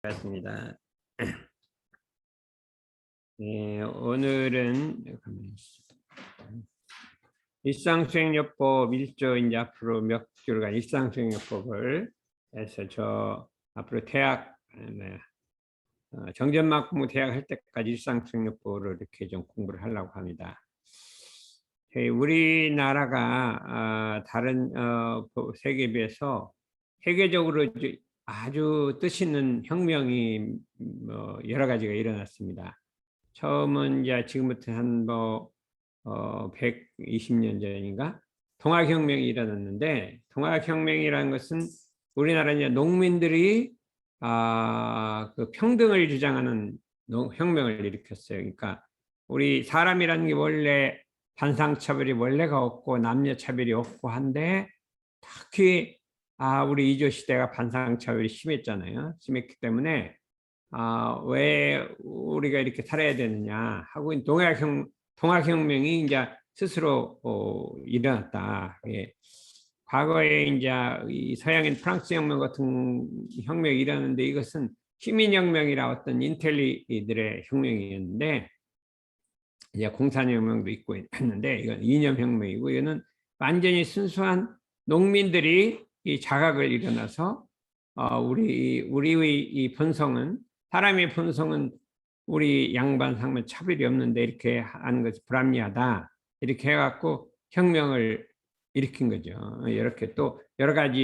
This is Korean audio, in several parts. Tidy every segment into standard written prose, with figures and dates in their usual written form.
반갑습니다. 네, 오늘은 일상수행요법 1조 이제 앞으로 몇 주간 일상수행요법을 해서 저 앞으로 대학 정전만큼 대학 할 때까지 일상수행요법을 이렇게 좀 공부를 하려고 합니다. 우리나라가 다른 세계에 비해서 세계적으로 아주 뜻 있는 혁명이 여러 가지가 일어났습니다. 처음은 이제 지금부터 한 120년 전인가 동학혁명이 일어났는데, 동학혁명이라는 것은 우리나라 이제 농민들이 그 평등을 주장하는 혁명을 일으켰어요. 그러니까 우리 사람이라는 게 원래 반상차별이 원래가 없고 남녀차별이 없고 한데, 특히 우리 이조 시대가 반상차별이 심했잖아요. 심했기 때문에 왜 우리가 이렇게 살아야 되느냐 하고 동학혁명이 이제 스스로 일어났다. 예. 과거에 이제 이 서양인 프랑스 혁명 같은 혁명이 일어났는데, 이것은 시민혁명이라 어떤 인텔리들의 혁명이었는데, 이제 공산혁명도 있고 했는데, 이건 이념혁명이고, 이거는 완전히 순수한 농민들이 이 자각을 일어나서 우리의 이 본성은, 사람의 본성은 우리 양반 상면 차별이 없는데 이렇게 하는 것이 불합리하다, 이렇게 해갖고 혁명을 일으킨 거죠. 이렇게 또 여러 가지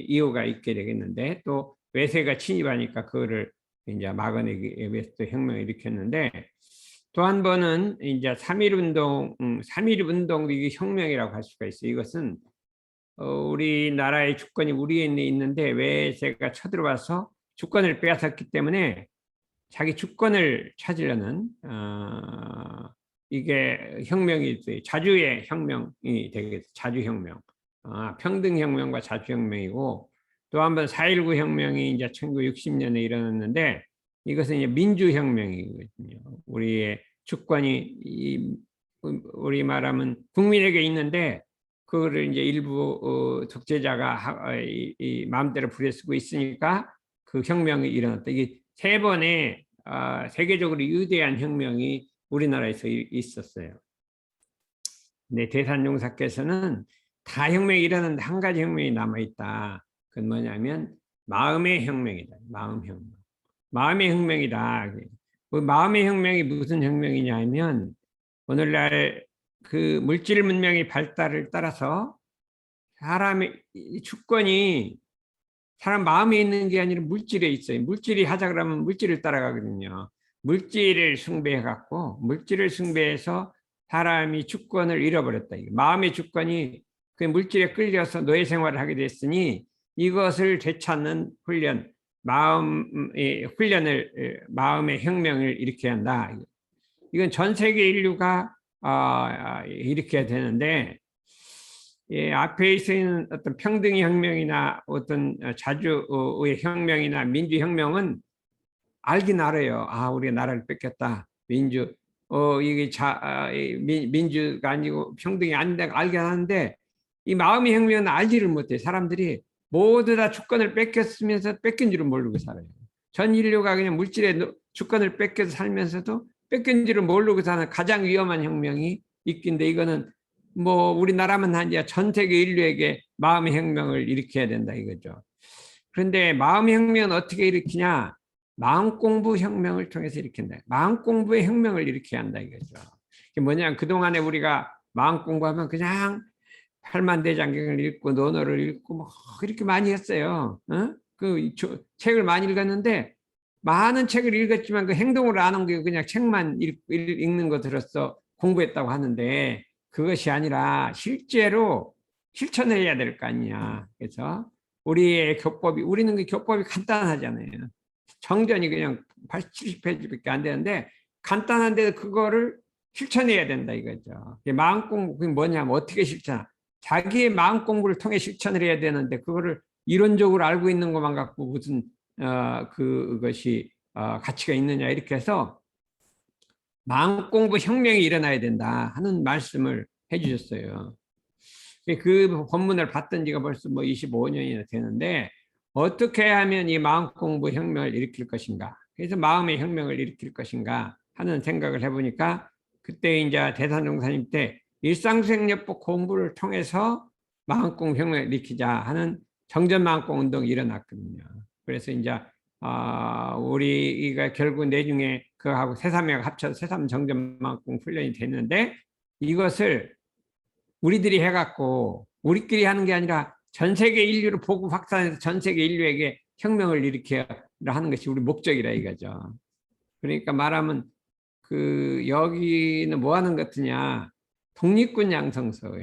이유가 있게 되겠는데, 또 외세가 침입하니까 그거를 이제 막아내기 위해서 또 혁명을 일으켰는데, 또 한 번은 이제 3.1운동, 3.1운동 이게 혁명이라고 할 수가 있어요. 이것은 우리나라의 주권이 우리에 있는데 외세가 쳐들어와서 주권을 빼앗았기 때문에 자기 주권을 찾으려는 이게 혁명이 자주의 혁명이 되겠죠. 자주혁명, 평등혁명과 자주혁명이고, 또 한 번 4.19 혁명이 이제 1960년에 일어났는데, 이것은 이제 민주혁명이거든요. 우리의 주권이 우리 말하면 국민에게 있는데, 그거를 이제 일부 독재자가 이 마음대로 부려쓰고 있으니까 그 혁명이 일어났다. 이게 세 번의 세계적으로 위대한 혁명이 우리나라에서 있었어요. 근데 대산종사께서는 다 혁명이 일어났는데 한 가지 혁명이 남아있다. 그건 뭐냐면 마음의 혁명이다. 마음혁명. 마음의 혁명이다. 그 마음의 혁명이 무슨 혁명이냐 하면, 오늘날 그 물질 문명의 발달을 따라서 사람의 주권이 사람 마음에 있는 게 아니라 물질에 있어요. 물질이 하자 그러면 물질을 따라가거든요. 물질을 숭배해갖고, 물질을 숭배해서 사람이 주권을 잃어버렸다. 마음의 주권이 그 물질에 끌려서 노예 생활을 하게 됐으니, 이것을 되찾는 훈련, 마음의 훈련을, 마음의 혁명을 일으켜야 한다. 이건 전 세계 인류가 일으켜야 되는데, 예, 앞에 있는 어떤 평등의 혁명이나 어떤 자주의 혁명이나 민주혁명은 알긴 알아요. 우리가 나라를 뺏겼다. 이게 민주가 아니고 평등이 아닌데 알긴 하는데, 이 마음의 혁명은 알지를 못해. 사람들이 모두 다 주권을 뺏겼으면서 뺏긴 줄은 모르고 살아요. 전 인류가 그냥 물질의 주권을 뺏겨서 살면서도 뺏긴 줄은 모르고 사는 가장 위험한 혁명이 있긴데, 이거는 뭐 우리나라만 아니라 전 세계 인류에게 마음의 혁명을 일으켜야 된다 이거죠. 그런데 마음의 혁명은 어떻게 일으키냐? 마음 공부 혁명을 통해서 일으킨다. 마음 공부의 혁명을 일으켜야 한다 이거죠. 이게 뭐냐면, 그동안에 우리가 마음 공부하면 그냥 팔만대장경을 읽고 논어를 읽고 뭐 그렇게 많이 했어요. 책을 많이 읽었는데, 많은 책을 읽었지만 그 행동으로 안 옮기고 그냥 책만 읽는 것으로서 공부했다고 하는데, 그것이 아니라 실제로 실천해야 될 거 아니냐. 그래서 우리의 교법이, 우리는 그 교법이 간단하잖아요. 정전이 그냥 80, 70페이지밖에 안 되는데 간단한데 그거를 실천해야 된다 이거죠. 마음 공부, 그게 뭐냐면 어떻게 실천? 자기의 마음 공부를 통해 실천을 해야 되는데, 그거를 이론적으로 알고 있는 것만 갖고 무슨 그것이 가치가 있느냐, 이렇게 해서 마음 공부 혁명이 일어나야 된다 하는 말씀을 해주셨어요. 그 본문을 봤던 지가 벌써 뭐 25년이나 되는데, 어떻게 하면 이 마음 공부 혁명을 일으킬 것인가? 그래서 마음의 혁명을 일으킬 것인가 하는 생각을 해보니까 그때 이제 대산종사님 때 일상수행요법 공부를 통해서 마음 공부 혁명을 일으키자 하는 정전 마음공 운동이 일어났거든요. 그래서 이제 우리가 결국 내중에 그하고 새삼이하고 합쳐서 새삼 정전 마음공 훈련이 됐는데 이것을 우리들이 해갖고 우리끼리 하는 게 아니라 전 세계 인류를 보급 확산해서 전 세계 인류에게 혁명을 일으켜야 하는 것이 우리 목적이라 이거죠. 그러니까 말하면 그 여기는 뭐 하는 것 같으냐? 독립군 양성소에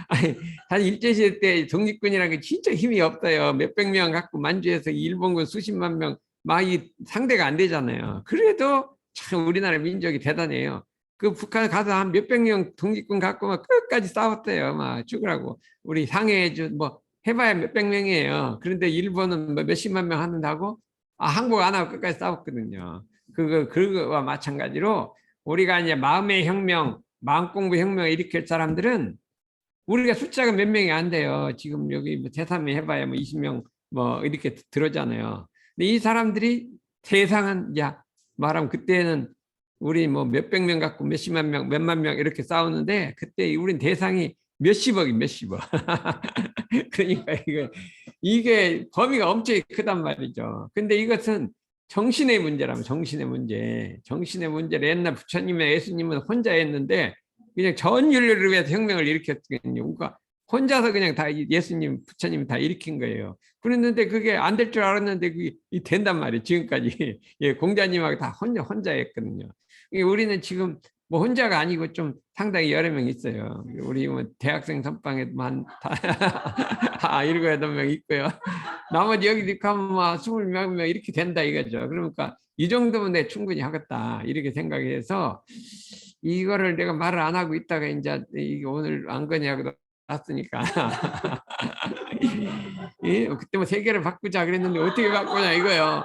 아니, 사실 일제시대 때 독립군이라는 게 진짜 힘이 없어요. 몇백 명 갖고 만주에서 일본군 수십만 명 막 이 상대가 안 되잖아요. 그래도 참 우리나라 민족이 대단해요. 그 북한 가서 한 몇백 명 독립군 갖고 막 끝까지 싸웠대요. 막 죽으라고. 우리 상해 뭐 해봐야 몇백 명이에요. 그런데 일본은 뭐 몇십만 명 하는다고 항복 안 하고 끝까지 싸웠거든요. 그거와 마찬가지로 우리가 이제 마음의 혁명, 마음 공부 혁명을 일으킬 사람들은 우리가 숫자가 몇 명이 안 돼요. 지금 여기 뭐 대삼이 해봐야 뭐 20명 뭐 이렇게 들어오잖아요. 근데 이 사람들이 대상은 야 말하면 그때는 우리 뭐 몇백 명 갖고 몇십만 명, 몇만 명 이렇게 싸우는데 그때 우린 대상이 몇십억이 몇십억. 그러니까 이게 범위가 엄청 크단 말이죠. 근데 이것은 정신의 문제라면 정신의 문제. 정신의 문제를 옛날 부처님의 예수님은 혼자 했는데 그냥 전 인류를 위해서 혁명을 일으켰거든요. 그러니까 혼자서 그냥 다 예수님, 부처님이 다 일으킨 거예요. 그랬는데 그게 안 될 줄 알았는데 그게 된단 말이에요. 지금까지. 예, 공자님하고 다 혼자 했거든요. 우리는 지금 뭐 혼자가 아니고 좀 상당히 여러 명 있어요. 우리 뭐 대학생 선방에만 다 7, 8명 있고요. 나머지 여기 가면 뭐 20몇 명 이렇게 된다 이거죠. 그러니까 이 정도면 내 충분히 하겠다 이렇게 생각해서 이거를 내가 말을 안 하고 있다가 이제 오늘 안 거냐고 났으니까 그때 뭐 세계를 바꾸자 그랬는데 어떻게 바꾸냐 이거요.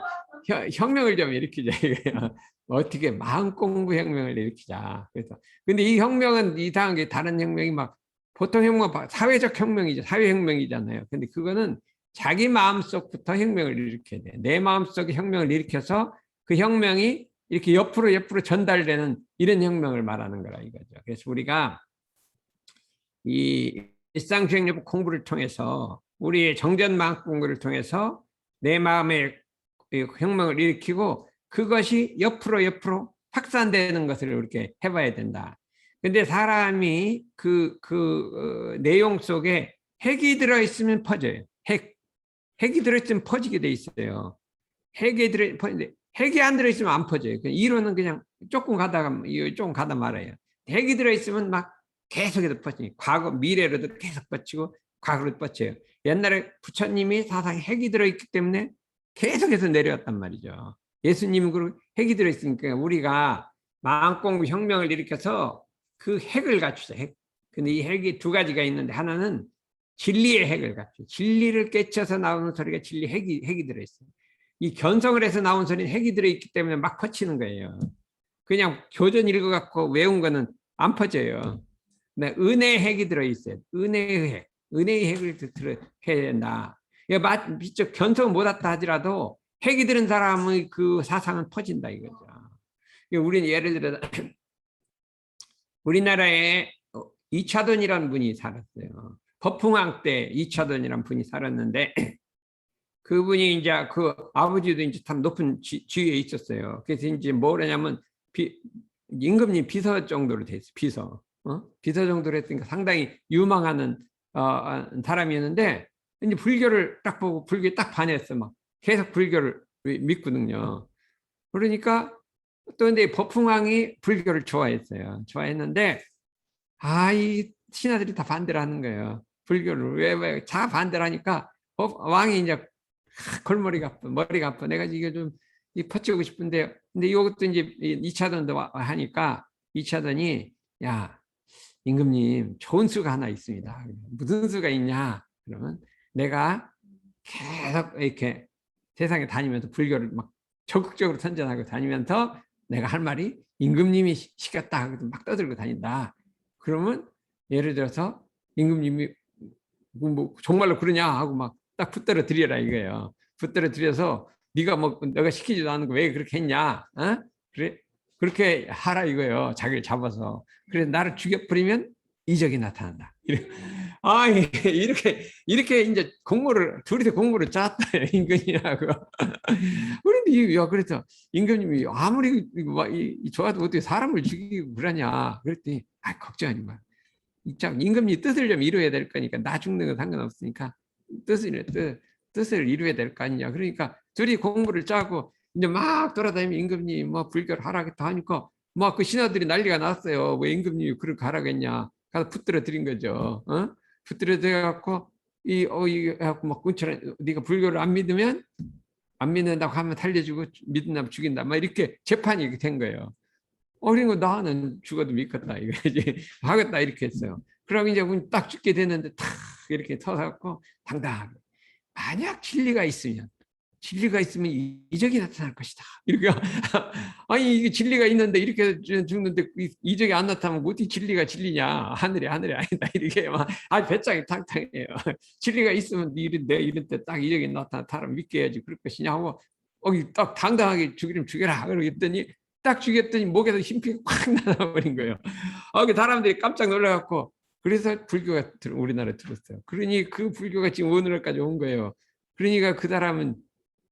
혁명을 좀 일으키자 이거요. 어떻게 마음 공부 혁명을 일으키자. 그래서 근데 이 혁명은 이상한 게 다른 혁명이 막 보통 혁명 사회적 혁명이죠. 사회혁명이잖아요. 근데 그거는 자기 마음속부터 혁명을 일으켜야 돼. 내 마음속에 혁명을 일으켜서 그 혁명이 이렇게 옆으로 전달되는 이런 혁명을 말하는 거라 이거죠. 그래서 우리가 이 일상수행요법 공부를 통해서 우리의 정전마음 공부를 통해서 내 마음의 혁명을 일으키고 그것이 옆으로 확산되는 것을 이렇게 해봐야 된다. 근데 사람이 내용 속에 핵이 들어있으면 퍼져요. 핵이 들어있으면 퍼지게 돼 있어요. 핵이 안 들어있으면 안 퍼져요. 이론은 그냥 조금 가다 말아요. 핵이 들어있으면 막 계속해서 퍼지니 과거 미래로도 계속 뻗치고 과거로도 뻗쳐요. 옛날에 부처님이 사상에 핵이 들어있기 때문에 계속해서 내려왔단 말이죠. 예수님은 그리고 핵이 들어있으니까 우리가 마음공부 혁명을 일으켜서 그 핵을 갖추자. 핵. 근데 이 핵이 두 가지가 있는데 하나는 진리의 핵을 갖추. 진리를 깨쳐서 나오는 소리가 진리 핵이 들어있어요. 이 견성을 해서 나온 소리는 핵이 들어있기 때문에 막 퍼치는 거예요. 그냥 교전 읽어갖고 외운 거는 안 퍼져요. 근데 은혜의 핵이 들어있어요. 은혜의 핵을 해야 된다. 미적 견성 못했다 하더라도 핵이 들은 사람의 그 사상은 퍼진다 이거죠. 우리는 예를 들어 우리나라에 이차돈이라는 분이 살았어요. 법흥왕 때 이차돈이라는 분이 살았는데 그분이 이제 그 아버지도 이제 참 높은 지위에 있었어요. 그래서 이제 뭐냐면 임금님 비서 정도로 됐어. 비서 정도로 했으니까 상당히 유망하는 사람이었는데 이제 불교를 딱 보고 불교에 딱 반했어. 막 계속 불교를 믿거든요. 그러니까 또 근데 법흥왕이 불교를 좋아했어요. 좋아했는데 이 신하들이 다 반대를 하는 거예요. 불교를 왜 다 반대를 하니까 왕이 이제 머리가 아파. 내가 이게 좀 퍼치고 싶은데 근데 이것도 이제 2차전도 하니까 2차전이 야 임금님 좋은 수가 하나 있습니다. 무슨 수가 있냐? 그러면 내가 계속 이렇게 세상에 다니면서 불교를 막 적극적으로 선전하고 다니면서 내가 할 말이 임금님이 시켰다 막 떠들고 다닌다. 그러면 예를 들어서 임금님이 뭐 정말로 그러냐 하고 막 딱 붙들어 드려라 이거예요. 붙들어 드려서 네가 뭐 내가 시키지도 않은 거 왜 그렇게 했냐? 어? 그래 그렇게 하라 이거예요. 자기를 잡아서. 그래 나를 죽여버리면 이적이 나타난다. 아 이렇게 이제 공모를 둘이서 공모를 짰다 임금이하고. 그런데 야 그래서 임금님이 아무리 좋아도 어떻게 사람을 죽이고 그러냐. 그랬더니 아 걱정하지 마. 참 임금님 뜻을 좀 이루어야 될 거니까 나 죽는 건 상관없으니까 뜻을 이루어야 될 거 아니냐. 그러니까 둘이 공부를 짜고 이제 막 돌아다니면 임금님 뭐 불교를 하라겠다 하니까 막 그 신하들이 난리가 났어요. 왜 임금님이 그렇게 하라겠냐. 가서 붙들어 드린 거죠. 어? 붙들어 드려갖고 해갖고 막 군처럼 네가 불교를 안 믿는다고 하면 살려주고 믿는다면 죽인다. 막 이렇게 재판이 된 거예요. 어린 거 나는 죽어도 믿겠다 이거 이제 하겠다 이렇게 했어요. 그럼 이제 딱 죽게 됐는데 탁 이렇게 터서갖고 당당하게 만약 진리가 있으면 이적이 나타날 것이다. 이렇게 아니 이게 진리가 있는데 이렇게 죽는데 이적이 안 나타나면 어떻게 진리냐? 하늘이 아니다 이렇게 막 아주 배짱이 탕탕해요. 진리가 있으면 이런 때 딱 이적이 나타나 사람 믿게 해야지 그럴 것이냐 하고 딱 당당하게 죽이면 죽여라 그러더니 딱 죽였더니 목에서 힘피가 확 나와버린 거예요. 그 사람들이 깜짝 놀라갖고 그래서 불교가 우리나라에 들었어요. 그러니 그 불교가 지금 오늘까지 온 거예요. 그러니까 그 사람은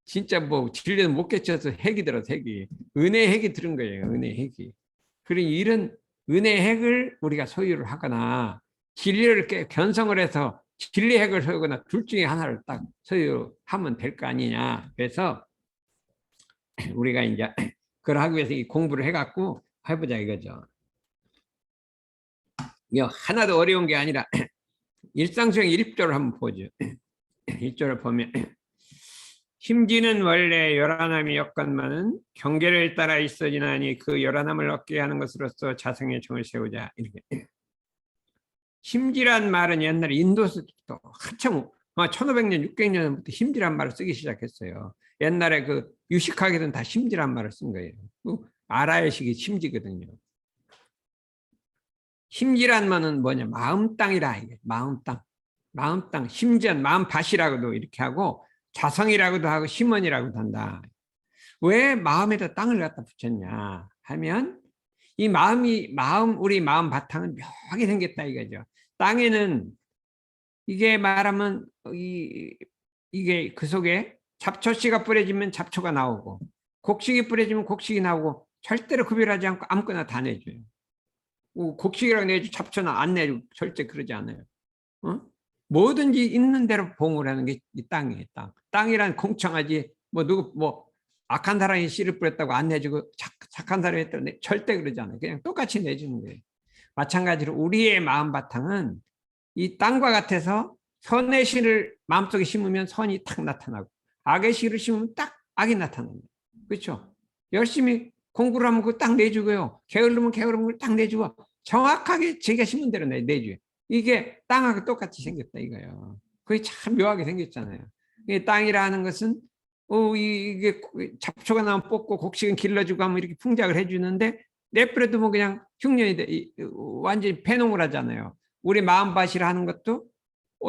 진짜 뭐 진리는 못 깨쳐서 핵이 들어서 핵이 은혜 핵이 들은 거예요. 은혜 핵이. 그러니 이런 은혜 핵을 우리가 소유를 하거나 진리를 견성을 해서 진리 핵을 소유하거나 둘 중에 하나를 딱 소유하면 될 거 아니냐. 그래서 우리가 이제 그걸 하기 위해서 이 공부를 해갖고 해보자 이거죠. 이거 하나도 어려운 게 아니라 일상수행 1조를 한번 보죠. 1조를 보면 심지는 원래 요란함이 역관만은 경계를 따라 있어지나니 그 요란함을 얻게 하는 것으로서 자성의 정을 세우자. 이렇게. 심지란 말은 옛날에 인도에서부터 한참 1500년, 600년부터 심지란 말을 쓰기 시작했어요. 옛날에 그 유식학에서는 다 심지란 말을 쓴 거예요. 아라의식이 심지거든요. 심지란 말은 뭐냐? 마음 땅이라 이게 마음 땅, 심지한 마음 밭이라고도 이렇게 하고 자성이라고도 하고 심원이라고도 한다. 왜 마음에다 땅을 갖다 붙였냐 하면 이 우리 마음 바탕은 묘하게 생겼다 이거죠. 땅에는 이게 말하면 이게 그 속에 잡초씨가 뿌려지면 잡초가 나오고 곡식이 뿌려지면 곡식이 나오고 절대로 구별하지 않고 아무거나 다 내줘요. 곡식이라고 내줘 잡초는 안 내주고 절대 그러지 않아요. 어? 뭐든지 있는 대로 봉을 하는 게 이 땅이에요. 땅이란 공평하지 누구 악한 사람이 씨를 뿌렸다고 안 내주고 착한 사람이 했다고 절대 그러지 않아요. 그냥 똑같이 내주는 거예요. 마찬가지로 우리의 마음 바탕은 이 땅과 같아서 선의 씨를 마음속에 심으면 선이 딱 나타나고 악의 씨를 심으면 딱 악이 나타납니다. 그렇죠? 열심히 공부를 하면 그거 딱 내주고요. 게으르면 게으름을 딱 내주고 정확하게 제가 심은 대로 내줘요. 이게 땅하고 똑같이 생겼다 이거예요. 그게 참 묘하게 생겼잖아요. 땅이라는 것은 이게 잡초가 나면 뽑고 곡식은 길러주고 하면 이렇게 풍작을 해주는데 내버려도 뭐 그냥 흉년이 완전히 폐농을 하잖아요. 우리 마음밭이라 하는 것도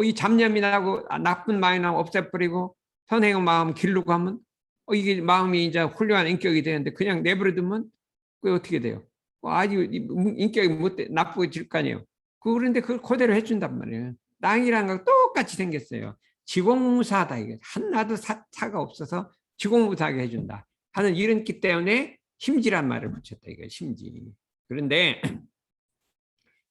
이 잡념이 나고 나쁜 마음이 나고 없애버리고 선행의 마음 기르고 하면 이게 마음이 이제 훌륭한 인격이 되는데 그냥 내버려두면 그게 어떻게 돼요? 아주 인격이 나쁘질 거 아니에요. 그런데 그걸 그대로 해준단 말이에요. 땅이라는 거 똑같이 생겼어요. 지공무사하다 이게 하나도 사가 없어서 지공무사하게 해준다 하는 이런 기 때문에 심지란 말을 붙였다 이거 심지. 그런데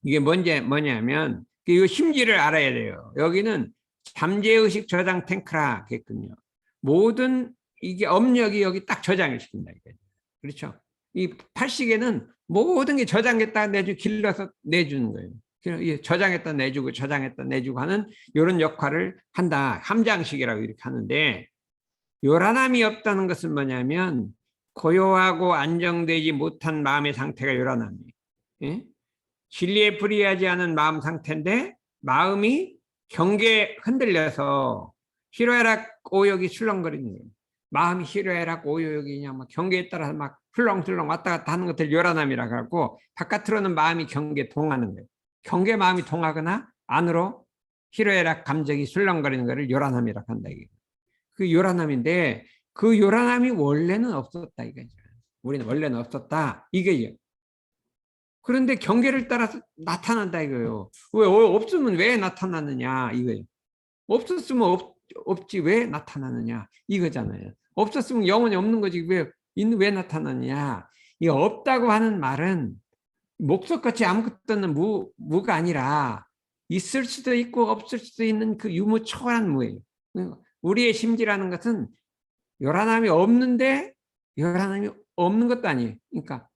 이게 뭐냐면 이 심지를 알아야 돼요. 여기는 잠재의식 저장 탱크라 했거든요. 모든 이게 업력이 여기 딱 저장을 시킨다 이거죠. 그렇죠? 이 팔식에는 모든 게 저장했다 길러서 내주는 거예요. 저장했다 내주고 저장했다 내주고 하는 이런 역할을 한다. 함장식이라고 이렇게 하는데 요란함이 없다는 것은 뭐냐면 고요하고 안정되지 못한 마음의 상태가 요란함이에요. 예? 진리에 불이하지 않은 마음 상태인데 마음이 경계에 흔들려서 희로애락 오욕이 술렁거리는 거예요. 마음이 희로애락 오욕이냐 막 경계에 따라서 막 흘렁슬렁 왔다 갔다 하는 것들 요란함이라고 하고 바깥으로는 마음이 경계에 동하는 거예요. 경계 마음이 동하거나 안으로 희로애락 감정이 술렁거리는 거를 요란함이라고 한다. 이게. 그 요란함인데 그 요란함이 원래는 없었다 이거죠. 우리는 원래는 없었다 이게요. 그런데 경계를 따라서 나타난다 이거예요. 왜 없으면 왜 나타나느냐 이거예요. 없었으면 없지 왜 나타나느냐 이거잖아요. 없었으면 영원히 없는 거지 왜 나타나느냐. 이 없다고 하는 말은 목석같이 아무것도 없는 무가 아니라 있을 수도 있고 없을 수도 있는 그 유무초월한 무예요. 우리의 심지라는 것은 요란함이 없는데 요란함이 없는 것도 아니에요. 그러니까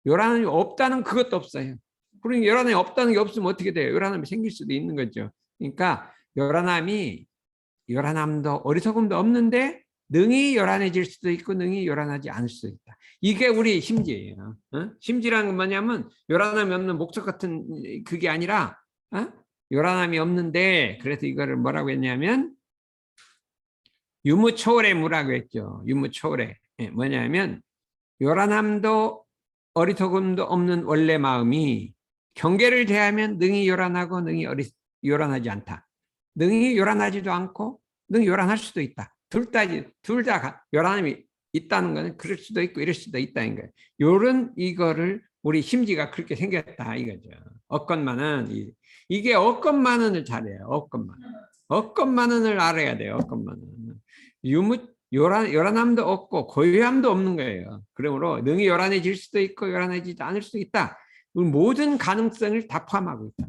요란함이 없다는 그것도 없어요. 그러니까 요란함이 없다는 게 없으면 어떻게 돼요? 요란함이 생길 수도 있는 거죠. 그러니까 요란함도 어리석음도 없는데 능히 요란해질 수도 있고 능히 요란하지 않을 수도 있다. 이게 우리 심지예요. 심지라는 건 뭐냐면 요란함이 없는 목석 같은 그게 아니라 요란함이 없는데 그래서 이거를 뭐라고 했냐면 유무초월의 무라고 했죠. 유무초월의 뭐냐면 요란함도 어리석음도 없는 원래 마음이 경계를 대하면 능히 요란하고 능히 요란하지 않다. 능히 요란하지도 않고 능히 요란할 수도 있다. 둘 다 요란함이 있다는 것은 그럴 수도 있고 이럴 수도 있다는 거예요. 요런 이거를 우리 심지가 그렇게 생겼다 이거죠. 억건만은 이게 억건만은을 잘해요. 억건만은을 알아야 돼요. 억건만은 요란함도 없고 고요함도 없는 거예요. 그러므로 능히 요란해질 수도 있고 요란해지지 않을 수도 있다. 모든 가능성을 다 포함하고 있다.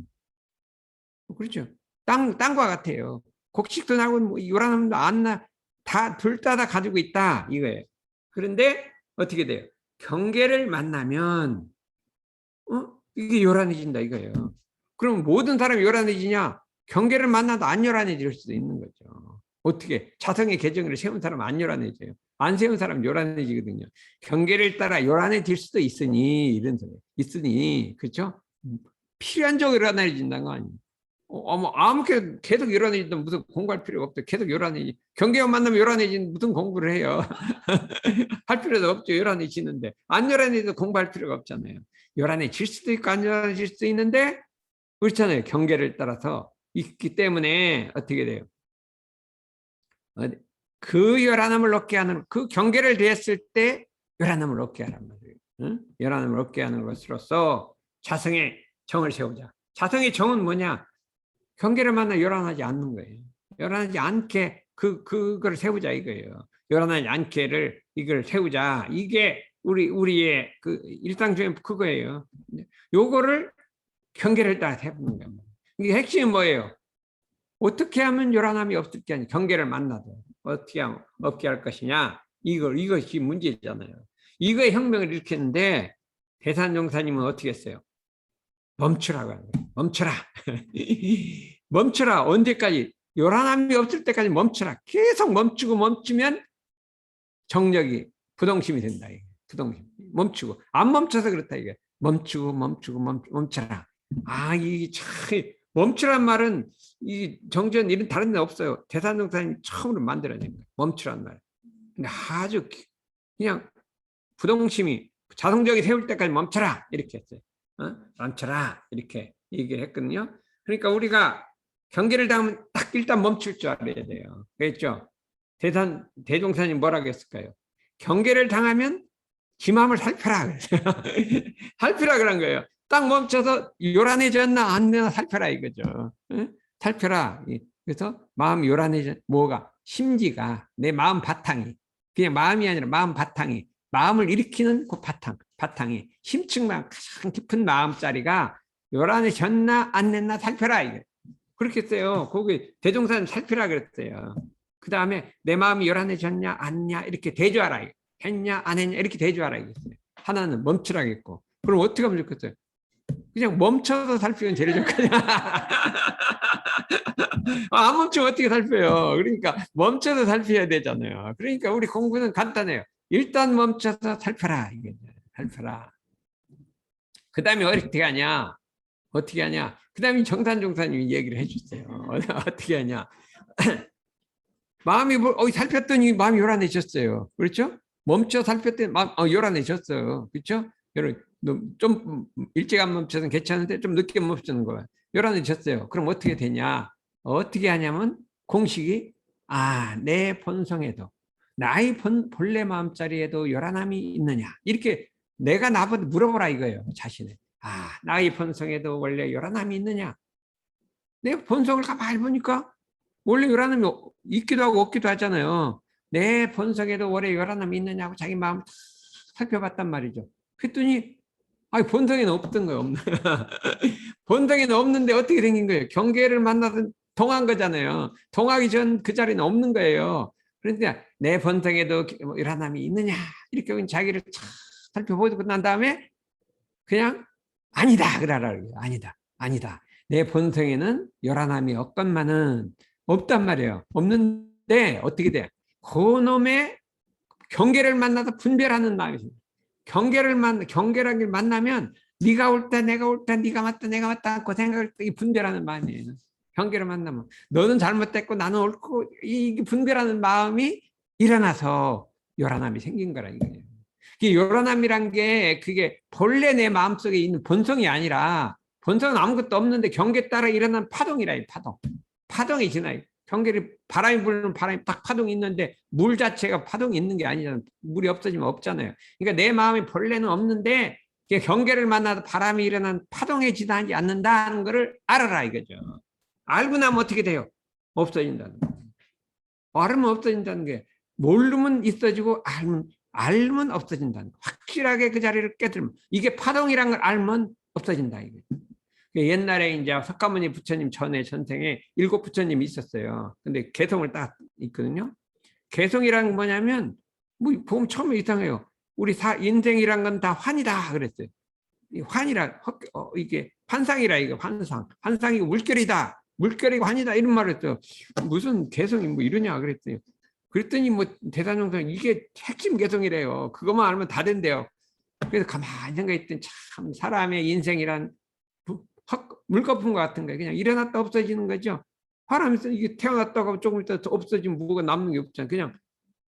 그렇죠. 땅과 같아요. 곡식도 나고 요란함도 안 나. 다 둘 다 가지고 있다 이거예요. 그런데 어떻게 돼요? 경계를 만나면 이게 요란해진다 이거예요. 그럼 모든 사람이 요란해지냐? 경계를 만나도 안 요란해질 수도 있는 거죠. 어떻게 자성의 계정을 세운 사람은 안 요란해져요. 안 세운 사람은 요란해지거든요. 경계를 따라 요란해질 수도 있으니 이런 소리 있으니 그렇죠? 필연적으로 요란해진다는 거 아니에요. 아무렇게 계속 요란해지면 무슨 공부할 필요가 없대. 계속 요란해지. 경계와 만나면 요란해지는 무슨 공부를 해요. 할 필요도 없죠. 요란해지는데. 안 요란해도 공부할 필요가 없잖아요. 요란해질 수도 있고 안 요란해질 수도 있는데 그렇잖아요. 경계를 따라서 있기 때문에 어떻게 돼요? 그 요란함을 얻게 하는 그 경계를 대했을 때 요란함을 얻게 하란 말이에요. 응? 요란함을 얻게 하는 것으로서 자성의 정을 세우자. 자성의 정은 뭐냐? 경계를 만나 요란하지 않는 거예요. 요란하지 않게 그걸 세우자 이거예요. 요란하지 않게를 이걸 세우자. 이게 우리의 그 일상적인 그거예요. 요거를 경계를 따라 세우는 겁니다. 이게 핵심이 뭐예요? 어떻게 하면 요란함이 없을 게 아니라 경계를 만나도 어떻게 하면 없게 할 것이냐. 이것이 문제잖아요. 이거의 혁명을 일으켰는데 대산종사님은 어떻게 했어요? 멈추라고 하는 거예요. 멈춰라. 멈춰라. 언제까지? 요란함이 없을 때까지 멈춰라. 계속 멈추면 정력이 부동심이 된다. 부동심. 멈추고. 안 멈춰서 그렇다. 이게. 멈춰라. 이게 참, 멈추란 말은 이 정전 이런 다른 데 없어요. 대산종사님이 처음으로 만들어낸 거예요. 멈추란 말. 근데 아주 그냥 부동심이 자성적이 세울 때까지 멈춰라. 이렇게 했어요. 멈춰라 이렇게 얘기를 했거든요. 그러니까 우리가 경계를 당하면 딱 일단 멈출 줄 알아야 돼요. 그랬죠? 대종사님 뭐라고 했을까요? 경계를 당하면 지 마음을 살펴라. 살펴라 그런 거예요. 딱 멈춰서 요란해졌나 안 되나 살펴라 이거죠. 살펴라. 그래서 마음 요란해져 뭐가 심지가 내 마음 바탕이 그냥 마음이 아니라 마음 바탕이 마음을 일으키는 그 바탕이 심층만 가장 깊은 마음자리가 요란해졌나 안 됐나 살펴라 이게 그렇게 했어요. 거기 대종사는 살펴라 그랬어요. 그 다음에 내 마음이 요란해졌냐 안냐 이렇게 대조하라 했냐 안 했냐 이렇게 대조하라 이랬어요. 하나는 멈추라겠고 그럼 어떻게 하면 좋겠어요? 그냥 멈춰서 살피면 제일 좋거든요. 안 멈추면 어떻게 살펴요? 그러니까 멈춰서 살펴야 되잖아요. 그러니까 우리 공부는 간단해요. 일단 멈춰서 살펴라. 이게 살펴라. 그 다음에 어떻게 하냐? 그 다음에 정산종사님이 얘기를 해주세요. 어떻게 하냐? 마음이 살폈더니 마음이 요란해졌어요. 그렇죠? 멈춰 살폈더니 마음 요란해졌어요. 그렇죠? 좀 일찍 안 멈춰서는 괜찮은데 좀 늦게 멈추는 거야. 요란해졌어요. 그럼 어떻게 되냐? 어떻게 하냐면 공식이 내 본성에도 나의 본래 마음자리에도 요란함이 있느냐? 이렇게 내가 나보고 물어보라 이거예요. 자신을. 나의 본성에도 원래 요란함이 있느냐? 내 본성을 가만히 보니까 원래 요란함이 있기도 하고 없기도 하잖아요. 내 본성에도 원래 요란함이 있느냐고 자기 마음 살펴봤단 말이죠. 그랬더니 본성에는 없던 거예요. 없는. 본성에는 없는데 어떻게 생긴 거예요? 경계를 만나서 동한 거잖아요. 동하기 전 그 자리는 없는 거예요. 그런데 내 본성에도 요란함이 있느냐 이렇게 자기를 참 살펴보고 난 다음에 그냥 아니다 그러라. 아니다. 내 본성에는 요란함이 없건만은 없단 말이에요. 없는데 어떻게 돼? 그놈의 경계를 만나서 분별하는 마음이 경계를 만나면 네가 옳다 내가 옳다 네가 맞다 내가 맞다 그 생각을 분별하는 마음이에요. 경계를 만나면 너는 잘못됐고 나는 옳고 이 분별하는 마음이 일어나서 요란함이 생긴 거라 이거예요. 요란함이란 게 그게 본래 내 마음속에 있는 본성이 아니라 본성은 아무것도 없는데 경계 따라 일어난 파동이라 파동이 지나요. 경계를 바람이 불면 바람이 딱 파동이 있는데 물 자체가 파동이 있는 게 아니잖아요. 물이 없어지면 없잖아요. 그러니까 내 마음이 본래는 없는데 경계를 만나도 바람이 일어난 파동에 지나지 않는다는 것을 알아라 이거죠. 알고 나면 어떻게 돼요? 없어진다는 거예요. 알면 없어진다는 게 모르면 있어지고 알면 없어진다는 거예요. 확실하게 그 자리를 깨뜨리면 이게 파동이란 걸 알면 없어진다 이거죠. 옛날에 이제 석가모니 부처님 전에 전생에 7 부처님이 있었어요. 근데 개성을 딱 있거든요. 개성이란 뭐냐면 보면 처음에 이상해요. 우리 인생이란 건 다 환이다 그랬어요. 환이라 이게 환상이라 이거 환상이 물결이다. 물결이 환이다 이런 말을 했죠. 무슨 개성이 이러냐 그랬어요. 그랬더니 대단용성 이게 핵심 개성이래요. 그것만 알면 다 된대요. 그래서 가만히 생각했더니 참 사람의 인생이란 물거품과 같은 거예요. 그냥 일어났다 없어지는 거죠. 사람이 이게 태어났다가 조금 있다 없어지면 뭐가 남는 게 없잖아요. 그냥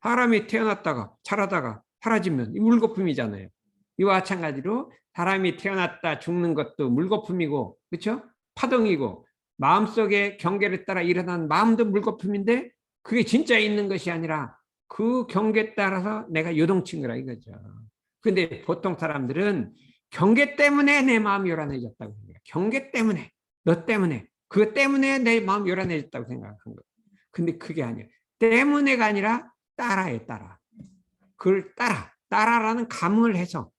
사람이 태어났다가 자라다가 사라지면 물거품이잖아요. 이와 마찬가지로 사람이 태어났다 죽는 것도 물거품이고 그렇죠? 파동이고 마음속의 경계를 따라 일어난 마음도 물거품인데 그게 진짜 있는 것이 아니라 그 경계에 따라서 내가 요동친 거라 이거죠. 근데 보통 사람들은 경계 때문에 내 마음이 요란해졌다고 생각해요. 경계 때문에, 너 때문에, 그것 때문에 내 마음이 요란해졌다고 생각한 거예요. 근데 그게 아니에요. 때문에가 아니라 따라요, 따라. 그걸 따라라는 감을 해서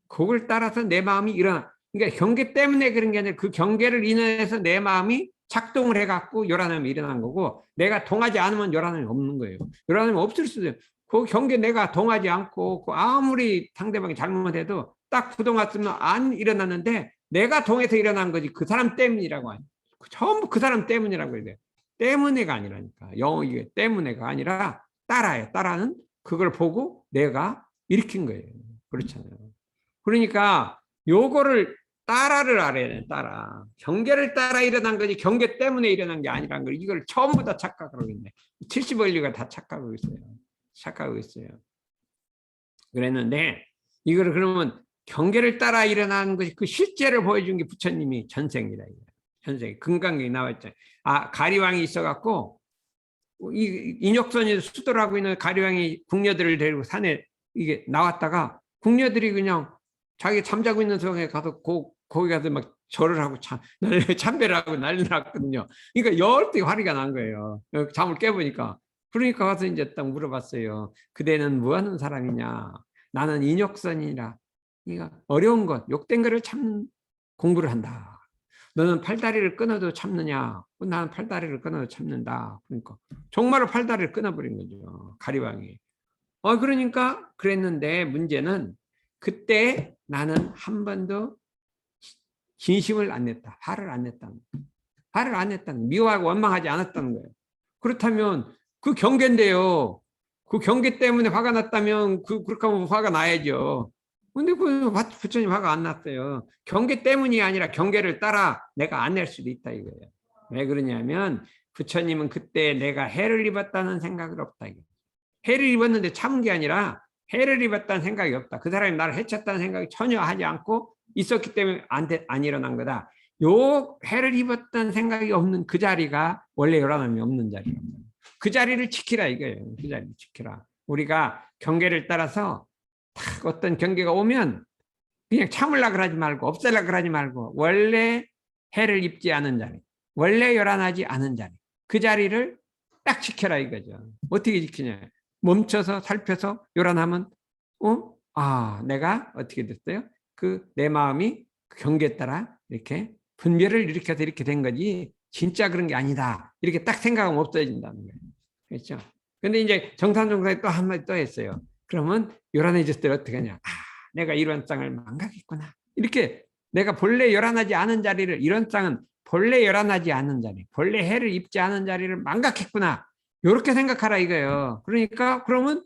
그걸 따라서 내 마음이 일어나. 그러니까 경계 때문에 그런 게 아니라 그 경계를 인해서 내 마음이 작동을 해갖고 요란함이 일어난 거고 내가 동하지 않으면 요란함이 없는 거예요. 요란함이 없을 수도 있어요. 그 경계 내가 동하지 않고 아무리 상대방이 잘못해도 딱 부동했으면 안 일어났는데 내가 동해서 일어난 거지 그 사람 때문이라고 하니 전부 그 사람 때문이라고 해야 돼. 때문에가 아니라니까. 영어 이게 때문에가 아니라 따라요. 따라는 그걸 보고 내가 일으킨 거예요. 그렇잖아요. 그러니까 요거를 따라를 알아야 돼. 따라. 경계를 따라 일어난 거지 경계 때문에 일어난 게 아니란 걸 이걸 처음부터 다 착각하고 있네. 70원리가 다 착각하고 있어요. 착각하고 있어요. 그랬는데 이거를 그러면 경계를 따라 일어나는 것이 그 실제를 보여준 게 부처님이 전생이라 이거예요. 전생 금강경에 나와있잖아요. 가리왕이 있어갖고 이 인혁선이 수도라고 있는 가리왕이 궁녀들을 데리고 산에 이게 나왔다가 궁녀들이 그냥 자기 잠자고 있는 성에 가서 거기 가서 막 절을 하고 참배를 하고 난리 났거든요. 그러니까 열띠 화리가 난 거예요. 잠을 깨보니까. 그러니까 가서 이제 딱 물어봤어요. 그대는 뭐 하는 사람이냐? 나는 인혁선이라. 그러니까 어려운 것, 욕된 거를 참는 공부를 한다. 너는 팔다리를 끊어도 참느냐? 나는 팔다리를 끊어도 참는다. 그러니까 정말로 팔다리를 끊어버린 거죠. 가리왕이. 그러니까 그랬는데 문제는 그때 나는 한 번도 진심을 안 냈다. 화를 안 냈다는 거예요. 화를 안 냈다는 미워하고 원망하지 않았다는 거예요. 그렇다면 그 경계인데요. 그 경계 때문에 화가 났다면 그렇게 하면 화가 나야죠. 근데 그 부처님 화가 안 났어요. 경계 때문이 아니라 경계를 따라 내가 안 낼 수도 있다 이거예요. 왜 그러냐면 부처님은 그때 내가 해를 입었다는 생각이 없다 이거예요. 해를 입었는데 참은 게 아니라 해를 입었다는 생각이 없다. 그 사람이 나를 해쳤다는 생각이 전혀 하지 않고 있었기 때문에 안 일어난 거다. 요 해를 입었던 생각이 없는 그 자리가 원래 요란함이 없는 자리예요. 그 자리를 지키라 이거예요. 그 자리를 지키라. 우리가 경계를 따라서 딱 어떤 경계가 오면 그냥 참으려 그러지 말고 없애려 그러지 말고 원래 해를 입지 않은 자리, 원래 요란하지 않은 자리, 그 자리를 딱 지켜라 이거죠. 어떻게 지키냐? 멈춰서 살펴서 요란하면 내가 어떻게 됐어요? 그 내 마음이 경계에 따라 이렇게 분별을 일으켜서 이렇게 된 거지 진짜 그런 게 아니다. 이렇게 딱 생각하면 없어진다는 거예요. 그렇죠? 근데 이제 정산정사에 또 한마디 또 했어요. 그러면 요란해졌을 때 어떻게 하냐? 내가 이런 땅을 망각했구나. 이렇게 내가 본래 요란하지 않은 자리를, 이런 땅은 본래 요란하지 않은 자리, 본래 해를 입지 않은 자리를 망각했구나. 이렇게 생각하라 이거예요. 그러니까 그러면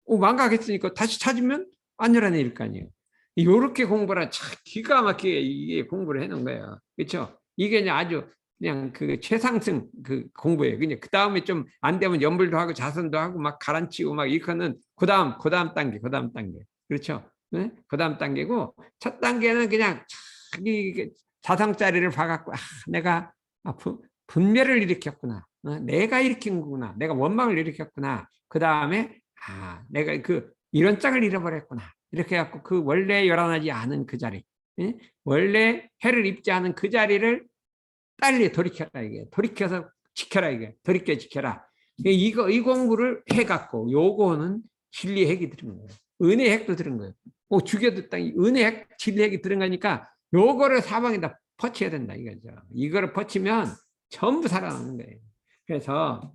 망각했으니까 다시 찾으면 안 요란해질 거 아니에요. 이렇게 공부를 참 기가 막히게 이게 공부를 해놓은 거예요. 그렇죠? 이게 아주 그냥 그 최상승 그 공부예요. 그냥 그 다음에 좀 안 되면 연불도 하고 자선도 하고 막 가라앉히고 막 이거는 그다음 단계. 그렇죠? 네? 그다음 단계고 첫 단계는 그냥 자기 자성자리를 봐갖고 내가 분별을 일으켰구나. 내가 일으킨 거구나. 내가 원망을 일으켰구나. 그 다음에 내가 이런 짝을 잃어버렸구나. 이렇게 해갖고 그 원래 요란하지 않은 그 자리, 원래 해를 입지 않은 그 자리를 빨리 돌이켜라 이게. 돌이켜서 지켜라 이게. 돌이켜 지켜라. 이 공부를 해갖고 요거는 진리의 핵이 들은 거예요. 은혜의 핵도 들은 거예요. 죽여도 땅이 은혜의 핵, 진리의 핵이 들은 거니까 요거를 사방에다 퍼쳐야 된다 이거죠. 이거를 퍼치면 전부 살아나는 거예요. 그래서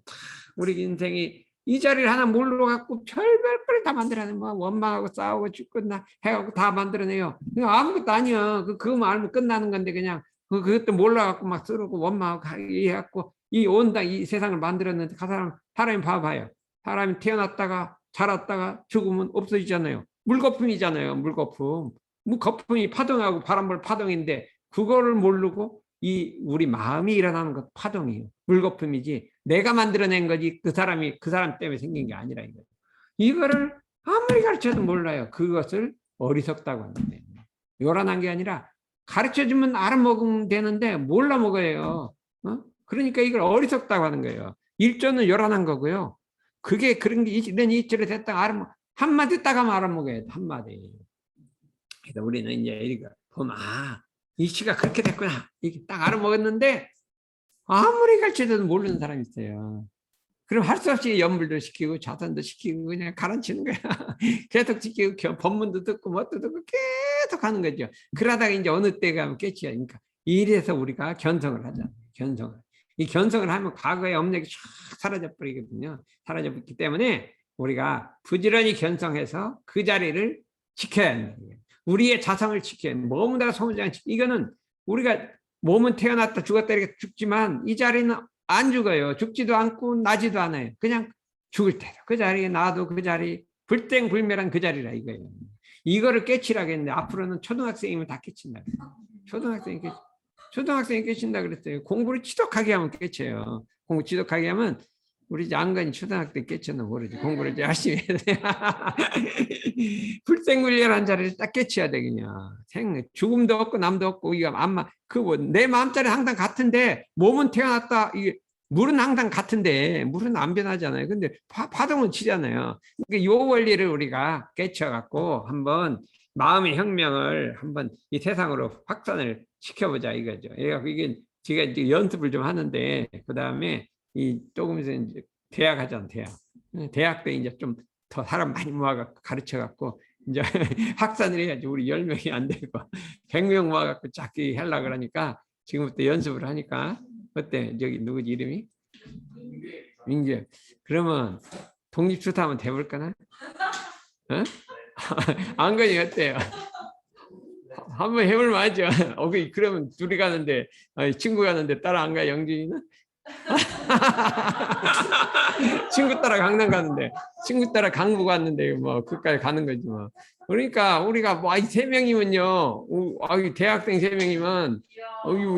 우리 인생이 이 자리를 하나 몰로 갖고 별별 걸 다 만들어내요. 뭐 원망하고 싸우고 죽거나 해갖고 다 만들어내요. 아무것도 아니야. 그거 알면 끝나는 건데 그냥 그것도 몰라갖고 막 쓰고 원망하고 해갖고 이 온당 이 세상을 만들었는데 사람이 봐봐요. 사람이 태어났다가 자랐다가 죽으면 없어지잖아요. 물거품이잖아요. 물거품이 파동하고 바람불 파동인데 그거를 모르고 우리 마음이 일어나는 것 파동이에요. 물거품이지 내가 만들어낸 거지 그 사람 때문에 생긴 게 아니라 이거예요. 이거를 아무리 가르쳐도 몰라요. 그것을 어리석다고 하는데 요란한 게 아니라 가르쳐주면 알아먹으면 되는데 몰라 먹어요. 그러니까 이걸 어리석다고 하는 거예요. 일조는 요란한 거고요. 그게 그런 게 이런 이치를 됐다 한마디 딱 하면 알아먹어야 돼. 한마디. 그래서 우리는 이제 이거 보면 이치가 그렇게 됐구나. 이게 딱 알아먹었는데 아무리 가르쳐도 모르는 사람이 있어요. 그럼 할 수 없이 연불도 시키고 자선도 시키고 그냥 가르치는 거야. 계속 시키고 법문도 듣고 뭣도 듣고 계속 하는 거죠. 그러다가 이제 어느 때 가면 깨치야. 그러니까 이래서 우리가 견성을 하잖아요. 이 견성을 하면 과거의 업력이 쫙 사라져버리거든요. 사라져버리기 때문에 우리가 부지런히 견성해서 그 자리를 지켜야 한다. 우리의 자성을 지켜야 한다. 몸은 소문장 이거는 우리가 몸은 태어났다 죽었다 이렇게 죽지만 이 자리는 안 죽어요. 죽지도 않고 나지도 않아요. 그냥 죽을 때도 그 자리에 나도 그 자리 불땡불멸한 그 자리라 이거예요. 이거를 깨치라겠는데 앞으로는 초등학생이면 다 깨친다. 초등학생이 깨친다 그랬어요. 공부를 지독하게 하면 깨쳐요. 공부 지독하게 하면 우리 양간이 초등학생 깨쳤나 모르지. 공부를 열심히 해야 돼. 불생불멸한 자리를 딱 깨쳐야 되겠냐. 죽음도 없고 남도 없고 이거 내 마음자리 항상 같은데 몸은 태어났다. 이게 물은 항상 같은데 물은 안 변하잖아요. 근데 파동은 치잖아요. 그러니까 요 원리를 우리가 깨쳐갖고 한번 마음의 혁명을 한번 이 세상으로 확산을 시켜보자 이거죠. 이게 제가 이제 연습을 좀 하는데 그 다음에 조금 이제 대학 하잖아. 대학 때 이제 좀 더 사람 많이 모아갖고 가르쳐갖고 이제 확산을 해야지. 우리 10명이 안 되고 100명 모아갖고 작게 하려고 그러니까 지금부터 연습을 하니까 어때? 저기 누구지 이름이? 민규. 그러면 독립투사 한번 돼볼까나? 안건이 어때요? 한번 해볼만 하죠. 그러면 둘이 가는데 친구 가는데 따라 안 가? 영준이는? 친구 따라 강남 가는데 친구 따라 강북 갔는데 뭐 그까지 가는 거지 뭐. 그러니까 우리가 뭐 3명이면요 대학생 3명이면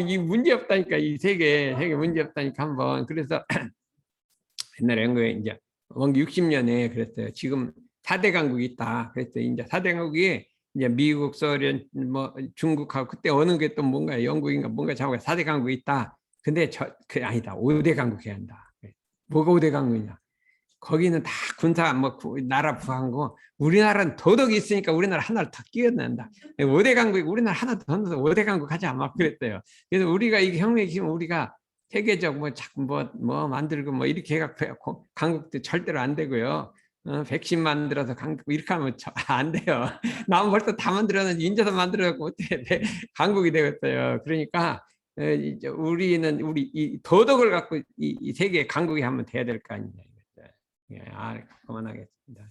이 문제 없다니까. 이 세계 문제 없다니까. 한번 그래서 옛날에 연구에 이제 원기 60년에 그랬어요. 지금 4대 강국이 있다. 그랬어요. 이제 4대 강국이 이제 미국, 소련, 뭐 중국하고 그때 어느 게 또 뭔가 영국인가 뭔가 자고 4대 강국이 있다. 근데 그 아니다. 5대 강국 해야 한다. 뭐가 5대 강국이냐? 거기는 다 군사 뭐 나라 부하고 우리나라는 도덕이 있으니까 우리나라 하나를 더 끼워낸다. 5대 강국 우리나라 하나 더 넣어서 5대 강국 하자 막 그랬대요. 그래서 우리가 이게 혁명이 지금 우리가 세계적 뭐 자꾸 뭐 만들고 뭐 이렇게 해갖고 강국도 절대로 안 되고요. 백신 만들어서 강국 이렇게 하면 안 돼요. 나무 벌써 다 만들었는데 인자도 만들어갖고 어떻게 강국이 되겠어요. 그러니까 이제 우리는 우리 이 도덕을 갖고 이 세계 강국이 한번 돼야 될 거 아니냐. 예, 그만하겠습니다.